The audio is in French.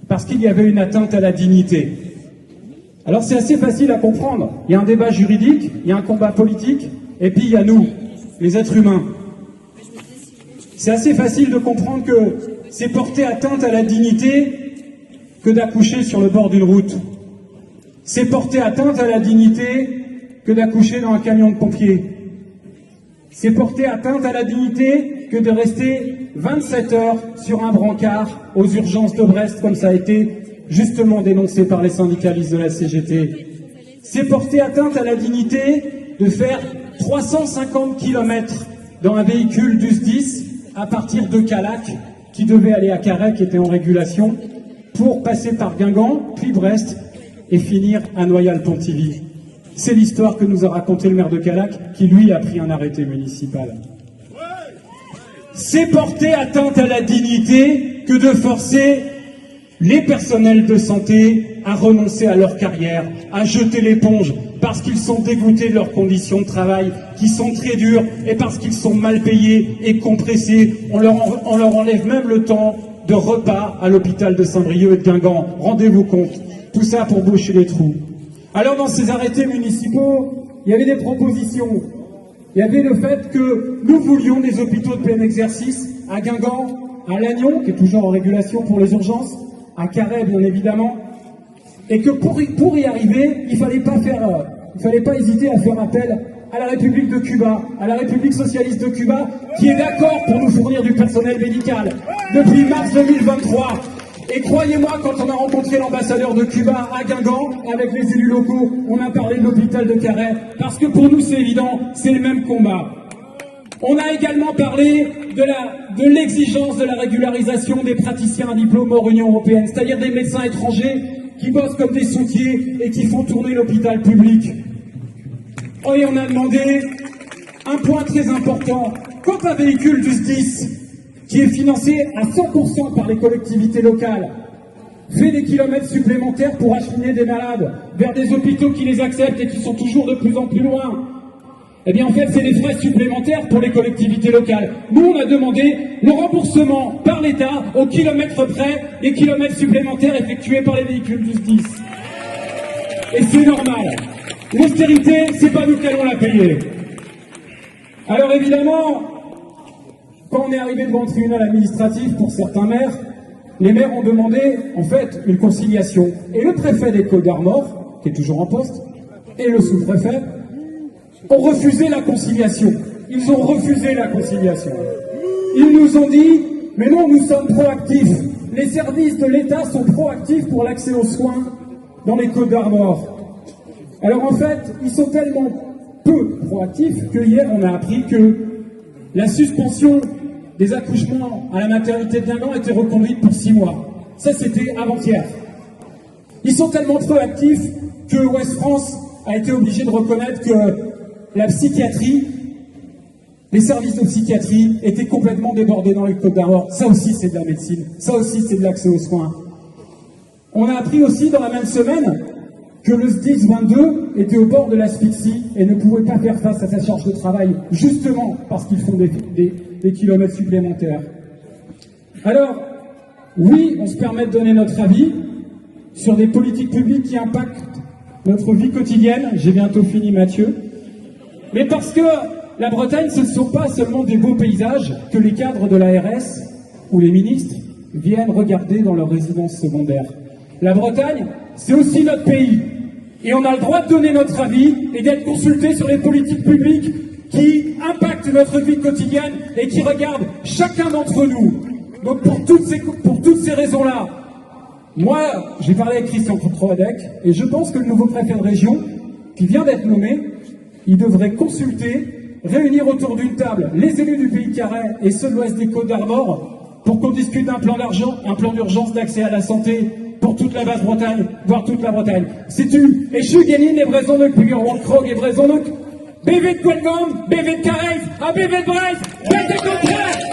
parce qu'il y avait une atteinte à la dignité. Alors c'est assez facile à comprendre. Il y a un débat juridique, il y a un combat politique, et puis il y a nous, les êtres humains. C'est assez facile de comprendre que c'est porter atteinte à la dignité que d'accoucher sur le bord d'une route. C'est porter atteinte à la dignité que d'accoucher dans un camion de pompiers. C'est porter atteinte à la dignité que de rester 27 heures sur un brancard aux urgences de Brest, comme ça a été justement dénoncé par les syndicalistes de la CGT. C'est porter atteinte à la dignité de faire 350 km dans un véhicule du SDIS à partir de Calac, qui devait aller à Carhaix, qui était en régulation, pour passer par Guingamp, puis Brest, et finir à Noyal-Pontivy. C'est l'histoire que nous a raconté le maire de Calac, qui lui a pris un arrêté municipal. C'est porter atteinte à la dignité que de forcer les personnels de santé à renoncer à leur carrière, à jeter l'éponge, parce qu'ils sont dégoûtés de leurs conditions de travail, qui sont très dures, et parce qu'ils sont mal payés et compressés. On leur enlève même le temps de repas à l'hôpital de Saint-Brieuc et de Guingamp. Rendez-vous compte. Tout ça pour boucher les trous. Alors dans ces arrêtés municipaux, il y avait des propositions. Il y avait le fait que nous voulions des hôpitaux de plein exercice à Guingamp, à Lannion, qui est toujours en régulation pour les urgences, à Carhaix bien évidemment, et que pour y arriver, il fallait pas hésiter à faire appel à la République de Cuba, à la République socialiste de Cuba, qui est d'accord pour nous fournir du personnel médical depuis mars 2023. Et croyez-moi, quand on a rencontré l'ambassadeur de Cuba à Guingamp, avec les élus locaux, on a parlé de l'hôpital de Carhaix, parce que pour nous c'est évident, c'est le même combat. On a également parlé de l'exigence de la régularisation des praticiens à diplôme hors Union européenne, c'est-à-dire des médecins étrangers qui bossent comme des soutiers et qui font tourner l'hôpital public. Oh, et on a demandé un point très important. Quand un véhicule du SDIS, qui est financé à 100% par les collectivités locales, fait des kilomètres supplémentaires pour acheminer des malades vers des hôpitaux qui les acceptent et qui sont toujours de plus en plus loin, eh bien en fait c'est des frais supplémentaires pour les collectivités locales. Nous on a demandé le remboursement par l'État au kilomètre près des kilomètres supplémentaires effectués par les véhicules du SDIS. Et c'est normal. L'austérité, c'est pas nous qui allons la payer. Alors évidemment, quand on est arrivé devant le tribunal administratif pour certains maires, les maires ont demandé en fait une conciliation. Et le préfet des Côtes-d'Armor, qui est toujours en poste, et le sous-préfet ont refusé la conciliation. Ils ont refusé la conciliation. Ils nous ont dit, mais non, nous sommes proactifs. Les services de l'État sont proactifs pour l'accès aux soins dans les Côtes-d'Armor. Alors en fait, ils sont tellement peu proactifs que hier on a appris que la suspension des accouchements à la maternité de Guingamp était reconduite pour 6 mois. Ça c'était avant-hier. Ils sont tellement proactifs que Ouest France a été obligé de reconnaître que la psychiatrie, les services de psychiatrie étaient complètement débordés dans les Côtes-d'Armor. Ça aussi c'est de la médecine, ça aussi c'est de l'accès aux soins. On a appris aussi dans la même semaine que le SDIS 22 était au bord de l'asphyxie et ne pouvait pas faire face à sa charge de travail, justement parce qu'ils font des kilomètres supplémentaires. Alors, oui, on se permet de donner notre avis sur des politiques publiques qui impactent notre vie quotidienne. J'ai bientôt fini, Mathieu. Mais parce que la Bretagne, ce ne sont pas seulement des beaux paysages que les cadres de l'ARS ou les ministres viennent regarder dans leur résidence secondaire. La Bretagne, c'est aussi notre pays. Et on a le droit de donner notre avis et d'être consulté sur les politiques publiques qui impactent notre vie quotidienne et qui regardent chacun d'entre nous. Donc pour toutes ces raisons-là, moi, j'ai parlé avec Christian Coutreauadec et je pense que le nouveau préfet de région, qui vient d'être nommé, il devrait consulter, réunir autour d'une table les élus du Pays de Carhaix et ceux de l'Ouest des Côtes-d'Armor pour qu'on discute d'un plan d'urgence d'accès à la santé pour toute la Basse-Bretagne, voire toute la Bretagne. Sais-tu, et je suis gagné les Brezonok, puis Krog et Brezonok, BV de Guingamp, BV de Carhaix, à BV de Brest, BV de Contraire.